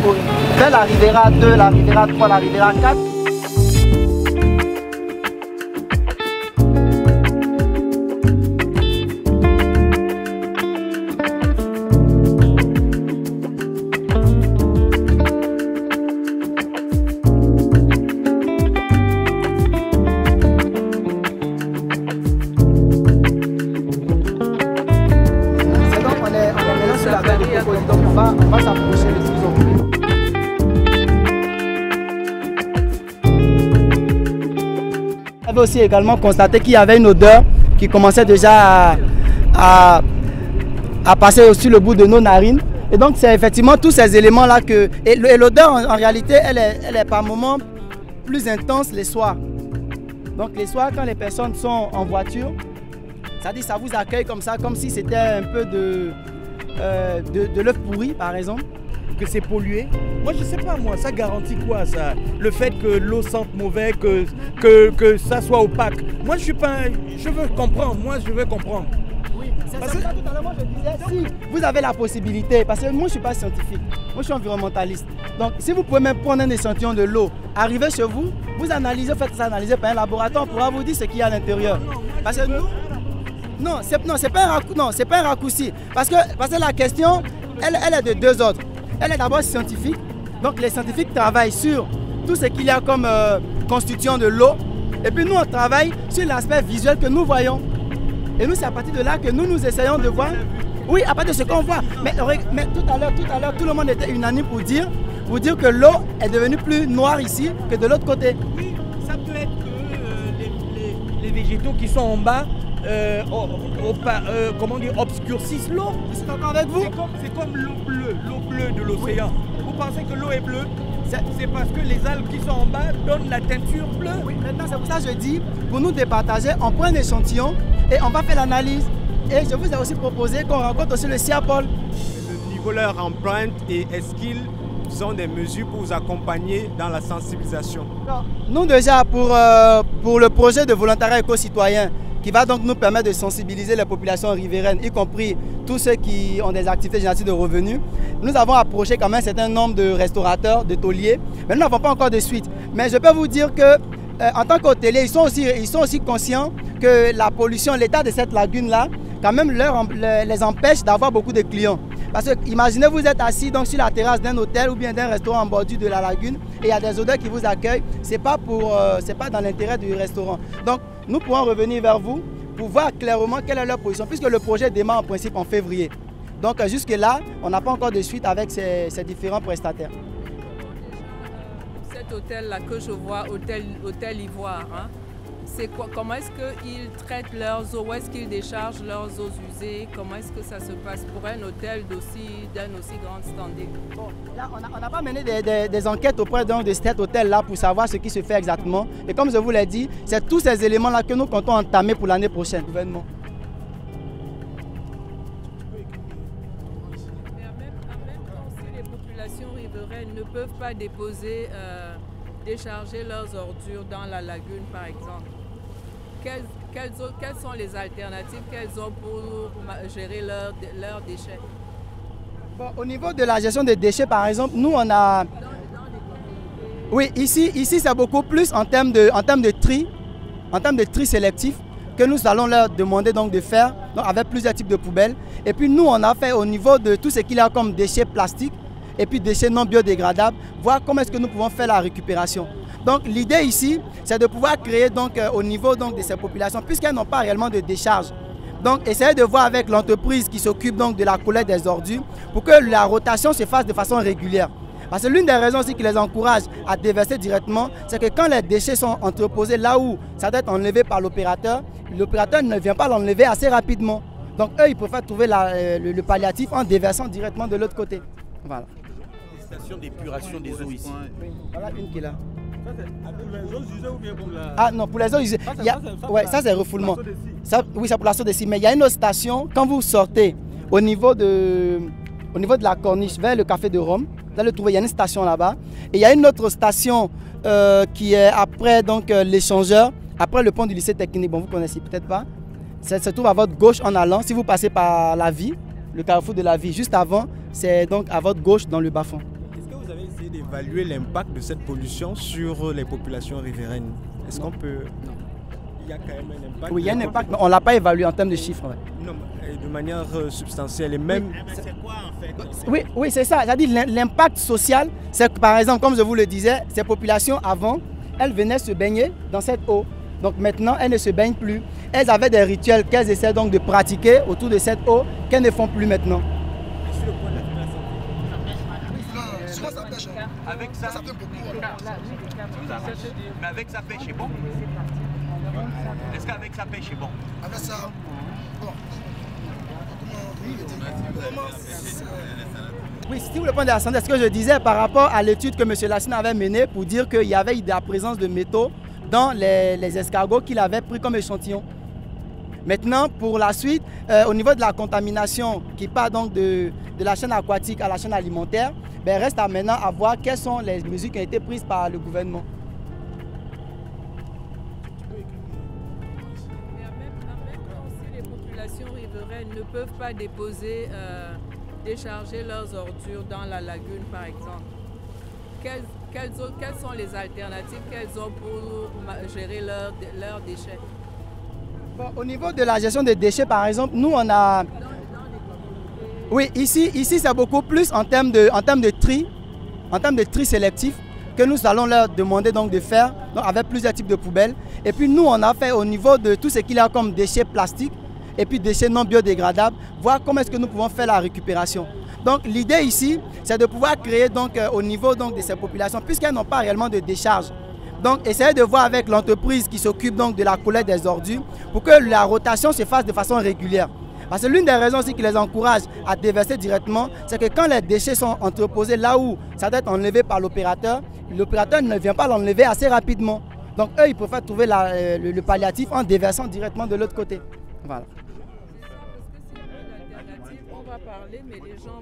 catégories. Vers la Rivera 2, la Rivera 3, la Rivera 4. Donc on va s'approcher de plus en plus. On avait aussi également constaté qu'il y avait une odeur qui commençait déjà à passer sur le bout de nos narines. Et donc c'est effectivement tous ces éléments-là que... Et l'odeur en réalité, elle est par moments plus intense les soirs. Donc les soirs, quand les personnes sont en voiture, ça vous accueille comme ça, comme si c'était un peu de l'œuf pourri par exemple. Que c'est pollué. Moi je sais pas moi, ça garantit quoi ça? Le fait que l'eau sente mauvais, que ça soit opaque. Moi je suis pas, je veux comprendre, Oui, c'est ça, tout à l'heure moi je disais, si vous avez la possibilité, parce que moi je suis pas scientifique, moi je suis environnementaliste. Donc si vous pouvez même prendre un échantillon de l'eau, arriver chez vous, vous analysez, faites ça analyser par un laboratoire, on pourra vous dire ce qu'il y a à l'intérieur. Parce que nous, non, c'est pas un raccourci. Parce que la question, elle est de deux ordres. Elle est d'abord scientifique. Donc les scientifiques travaillent sur tout ce qu'il y a comme constituant de l'eau. Et puis nous, on travaille sur l'aspect visuel que nous voyons. Et nous, c'est à partir de là que nous essayons de voir. Oui, à partir de ce qu'on voit. Mais tout à l'heure, tout le monde était unanime pour dire que l'eau est devenue plus noire ici que de l'autre côté. Oui, ça peut être que les végétaux qui sont en bas comment dire, obscurcissent l'eau. Je suis d'accord avec vous. C'est comme l'eau bleue de l'océan. Oui. Vous pensez que l'eau est bleue? C'est parce que les algues qui sont en bas donnent la teinture bleue. Oui, maintenant c'est pour ça que je dis, pour nous départager, on prend un échantillon et on va faire l'analyse. Et je vous ai aussi proposé qu'on rencontre aussi le CIAPOL. Le niveau de leur empreinte et est-ce qu'ils ont des mesures pour vous accompagner dans la sensibilisation? Nous déjà, pour le projet de volontariat éco-citoyen, qui va donc nous permettre de sensibiliser les populations riveraines, y compris tous ceux qui ont des activités génératives de revenus. Nous avons approché quand même un certain nombre de restaurateurs, de tauliers, mais nous n'avons pas encore de suite. Mais je peux vous dire que en tant qu'hôteliers, ils sont aussi conscients que la pollution, l'état de cette lagune-là, quand même les empêche d'avoir beaucoup de clients. Parce que imaginez, vous êtes assis donc sur la terrasse d'un hôtel ou bien d'un restaurant en bordure de la lagune et il y a des odeurs qui vous accueillent. C'est pas dans l'intérêt du restaurant. Donc nous pourrons revenir vers vous pour voir clairement quelle est leur position, puisque le projet démarre en principe en février. Donc jusque-là, on n'a pas encore de suite avec ces différents prestataires. Cet hôtel-là que je vois, hôtel Ivoire, hein, c'est quoi, comment est-ce qu'ils traitent leurs eaux, où est-ce qu'ils déchargent leurs eaux usées, comment est-ce que ça se passe pour un hôtel d'un aussi grand standing? Bon, là, on n'a pas mené des enquêtes auprès de cet hôtel-là pour savoir ce qui se fait exactement. Et comme je vous l'ai dit, c'est tous ces éléments-là que nous comptons entamer pour l'année prochaine, gouvernement. Mais en même temps, si les populations riveraines ne peuvent pas décharger leurs ordures dans la lagune, par exemple, quelles sont les alternatives qu'elles ont pour gérer leurs déchets? Bon, au niveau de la gestion des déchets, par exemple, nous on a... Oui, ici c'est beaucoup plus en termes de tri sélectif que nous allons leur demander donc de faire donc avec plusieurs types de poubelles. Et puis nous on a fait au niveau de tout ce qu'il y a comme déchets plastiques et puis déchets non biodégradables, voir comment est-ce que nous pouvons faire la récupération. Donc l'idée ici, c'est de pouvoir créer donc, au niveau donc, de ces populations, puisqu'elles n'ont pas réellement de décharge. Donc essayer de voir avec l'entreprise qui s'occupe donc de la collecte des ordures pour que la rotation se fasse de façon régulière. Parce que l'une des raisons aussi qui les encourage à déverser directement, c'est que quand les déchets sont entreposés là où ça doit être enlevé par l'opérateur ne vient pas l'enlever assez rapidement. Donc eux, ils préfèrent trouver le palliatif en déversant directement de l'autre côté. Voilà. Les stations d'épuration des eaux ici. Oui, voilà une qui est là. Ça c'est pour les eaux usées ou bien pour la... Ah non, pour les eaux usées. Ça c'est refoulement. Oui, c'est pour la source d'ici. Mais il y a une autre station, quand vous sortez au niveau de la corniche vers le café de Rome, vous allez le trouver, il y a une station là-bas. Et il y a une autre station qui est après l'échangeur, après le pont du lycée technique. Bon, vous connaissez peut-être pas. Ça se trouve à votre gauche en allant. Si vous passez par la vie, le carrefour de la vie, juste avant, c'est donc à votre gauche dans le bas-fond. Est-ce que vous avez d'évaluer l'impact de cette pollution sur les populations riveraines? Est-ce qu'on peut... Il y a quand même un impact. Oui, il y a un impact, mais on ne l'a pas évalué en termes de chiffres. Ouais. Non, de manière substantielle et même... C'est quoi en fait? Oui, c'est ça. C'est-à-dire l'impact social, c'est que par exemple, comme je vous le disais, ces populations avant, elles venaient se baigner dans cette eau. Donc maintenant, elles ne se baignent plus. Elles avaient des rituels qu'elles essaient donc de pratiquer autour de cette eau qu'elles ne font plus maintenant. Sur le point de la santé. Souvent ça pêche. Avec ça, ça fait beaucoup. Mais avec ça pêche est bon. Est-ce qu'avec ça pêche est bon? Avec ça, bon. Oui, sur le point de la santé, ce que je disais par rapport à l'étude que M. Lassine avait menée pour dire qu'il y avait de la présence de métaux dans les escargots qu'il avait pris comme échantillon. Maintenant, pour la suite, au niveau de la contamination qui part donc de la chaîne aquatique à la chaîne alimentaire, ben, reste à maintenant à voir quelles sont les mesures qui ont été prises par le gouvernement. Riveraines ne peuvent pas déposer, décharger leurs ordures dans la lagune par exemple. Quelles sont les alternatives qu'elles ont pour gérer leurs déchets? Bon, au niveau de la gestion des déchets par exemple, nous on a... Oui, ici c'est beaucoup plus en termes de tri sélectif que nous allons leur demander donc de faire donc avec plusieurs types de poubelles. Et puis nous on a fait au niveau de tout ce qu'il y a comme déchets plastiques et puis déchets non biodégradables, voir comment est-ce que nous pouvons faire la récupération. Donc l'idée ici, c'est de pouvoir créer donc, au niveau donc, de ces populations, puisqu'elles n'ont pas réellement de décharge. Donc essayer de voir avec l'entreprise qui s'occupe donc de la collecte des ordures pour que la rotation se fasse de façon régulière. Parce que l'une des raisons aussi qui les encourage à déverser directement, c'est que quand les déchets sont entreposés là où ça doit être enlevé par l'opérateur ne vient pas l'enlever assez rapidement. Donc eux, ils préfèrent trouver le palliatif en déversant directement de l'autre côté. Voilà. On va parler, mais les gens,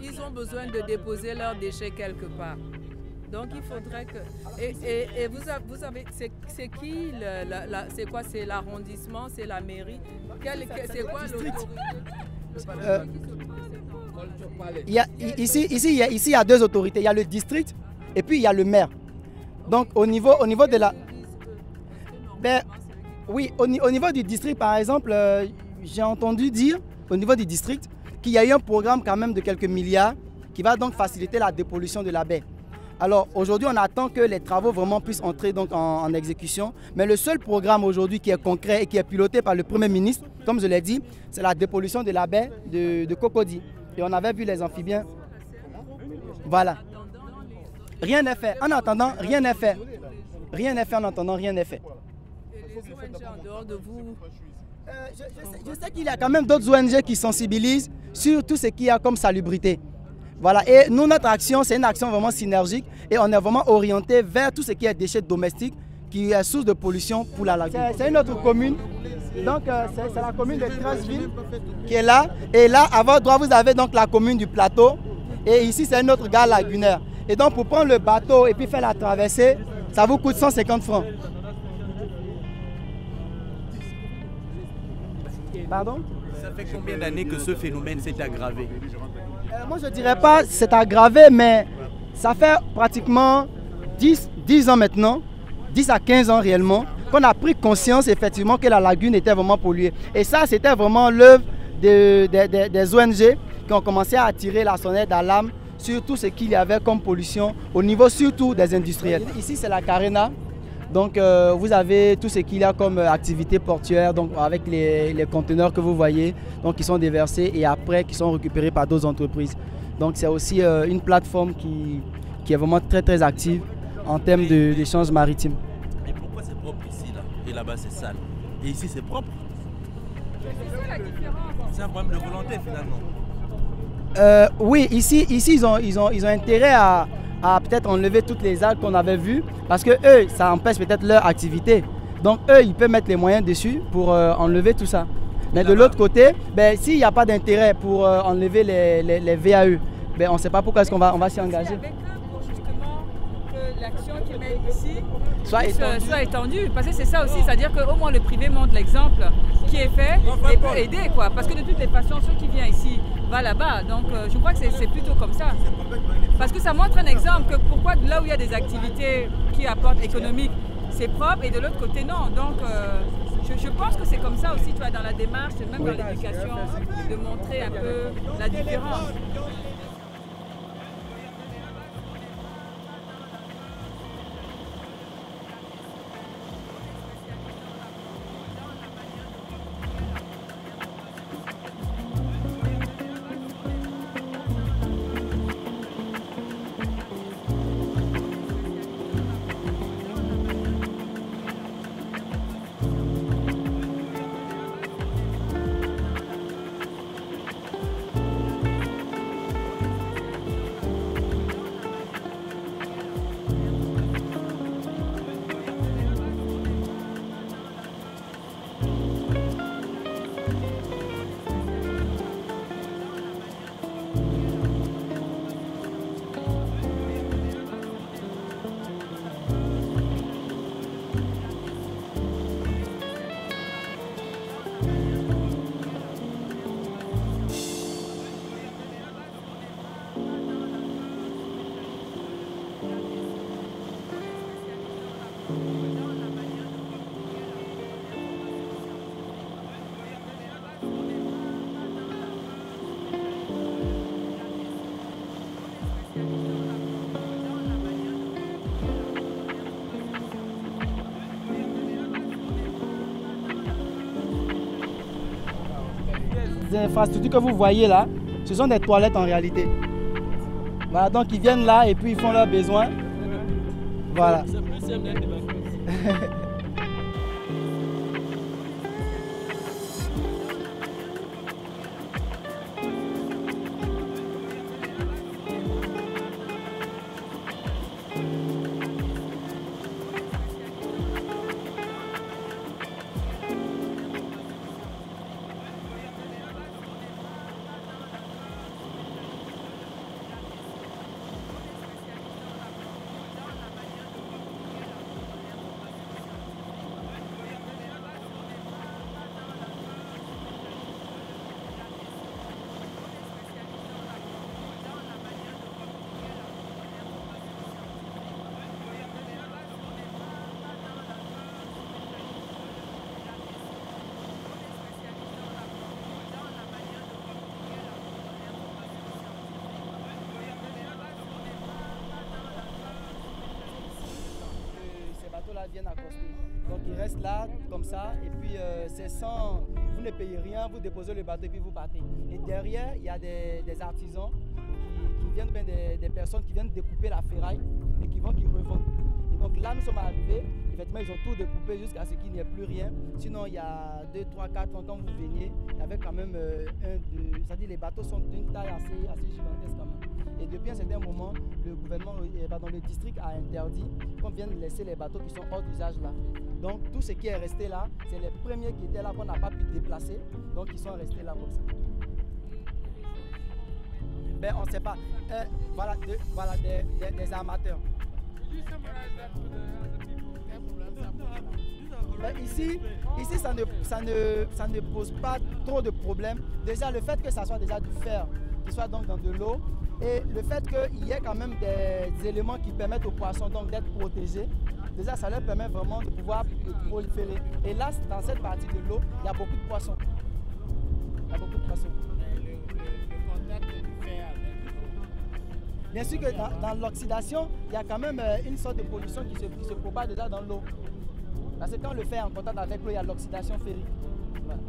ils ont besoin de déposer leurs déchets quelque part. Donc il faudrait que... Et vous avez... C'est qui c'est quoi? C'est l'arrondissement? C'est la mairie? C'est quoi l'autorité? Ici, il y a deux autorités. Il y a le district et puis il y a le maire. Donc au niveau de la... Ben, oui, au niveau du district, par exemple, j'ai entendu dire, au niveau du district, qu'il y a eu un programme quand même de quelques milliards qui va donc faciliter la dépollution de la baie. Alors aujourd'hui, on attend que les travaux vraiment puissent entrer donc en exécution. Mais le seul programme aujourd'hui qui est concret et qui est piloté par le Premier ministre, comme je l'ai dit, c'est la dépollution de la baie de Cocody. Et on avait vu les amphibiens. Voilà. Rien n'est fait. En attendant, rien n'est fait. Rien n'est fait en attendant, rien n'est fait. Les ONG en dehors de vous? Je sais qu'il y a quand même d'autres ONG qui sensibilisent sur tout ce qu'il y a comme salubrité. Voilà, et nous, notre action, c'est une action vraiment synergique et on est vraiment orienté vers tout ce qui est déchets domestiques qui est source de pollution pour la lagune. C'est une autre commune, donc c'est la commune de Trècheville qui est là. Et là, à votre droite, vous avez donc la commune du Plateau et ici, c'est une autre gare lagunaire. Et donc, pour prendre le bateau et puis faire la traversée, ça vous coûte 150 francs. Pardon? Ça fait combien d'années que ce phénomène s'est aggravé? Moi, je ne dirais pas que c'est aggravé, mais ça fait pratiquement 10 ans maintenant, 10 à 15 ans réellement, qu'on a pris conscience effectivement que la lagune était vraiment polluée. Et ça, c'était vraiment l'œuvre des ONG qui ont commencé à tirer la sonnette d'alarme sur tout ce qu'il y avait comme pollution au niveau surtout des industriels. Ici, c'est la Carena. Donc vous avez tout ce qu'il y a comme activité portuaire, donc avec les conteneurs que vous voyez, donc qui sont déversés et après qui sont récupérés par d'autres entreprises. Donc c'est aussi une plateforme qui est vraiment très active en termes d'échanges maritimes. Mais pourquoi c'est propre ici là et là-bas c'est sale? Et ici c'est propre? C'est ça la différence. C'est un problème de volonté finalement. Oui, ici ils ont intérêt à peut-être enlever toutes les algues qu'on avait vues parce que eux, ça empêche peut-être leur activité. Donc eux, ils peuvent mettre les moyens dessus pour enlever tout ça. Mais de l'autre côté, ben, s'il n'y a pas d'intérêt pour enlever les VAE, ben, on ne sait pas pourquoi est-ce qu'on va s'y engager. Avec eux pour justement que l'action qu'ils mènent ici soit étendue. Parce que c'est ça aussi, c'est-à-dire qu'au moins le privé montre l'exemple qui est fait et peut aider, quoi. Parce que de toutes les façons, ceux qui viennent ici vont là-bas. Donc je crois que c'est plutôt comme ça. Parce que ça montre un exemple que pourquoi là où il y a des activités qui apportent économique, c'est propre et de l'autre côté non. Donc je pense que c'est comme ça aussi, tu vois, dans la démarche, même dans l'éducation, de montrer un peu la différence. Les infrastructures que vous voyez là, ce sont des toilettes en réalité. Voilà, donc ils viennent là et puis ils font leurs besoins. Voilà. Viennent accoster. Donc ils restent là comme ça et puis c'est sans, vous ne payez rien, vous déposez le bateau et puis vous partez. Et derrière il y a des artisans qui viennent, des personnes qui viennent découper la ferraille et qui revendent. Et donc là nous sommes arrivés, effectivement ils ont tout découpé jusqu'à ce qu'il n'y ait plus rien. Sinon il y a 2, 3, 4 ans quand vous veniez, il y avait quand même c'est-à-dire les bateaux sont d'une taille assez gigantesque quand même. Et depuis un certain moment, le gouvernement, le district a interdit qu'on vienne laisser les bateaux qui sont hors d'usage là. Donc tout ce qui est resté là, c'est les premiers qui étaient là qu'on n'a pas pu déplacer. Donc ils sont restés là comme ça. Ben on ne sait pas. Voilà des armateurs. Ben, ici ça ne pose pas trop de problèmes. Déjà le fait que ça soit déjà du fer, qui soit donc dans de l'eau, et le fait qu'il y ait quand même des éléments qui permettent aux poissons d'être protégés, déjà ça leur permet vraiment de pouvoir proliférer. Et là, dans cette partie de l'eau, il y a beaucoup de poissons. Il y a beaucoup de poissons. Le contact du fer avec l'eau. Bien sûr que dans l'oxydation, il y a quand même une sorte de pollution qui se propage déjà dans l'eau. Parce que quand le fer est en contact avec l'eau, il y a l'oxydation ferrique. Voilà.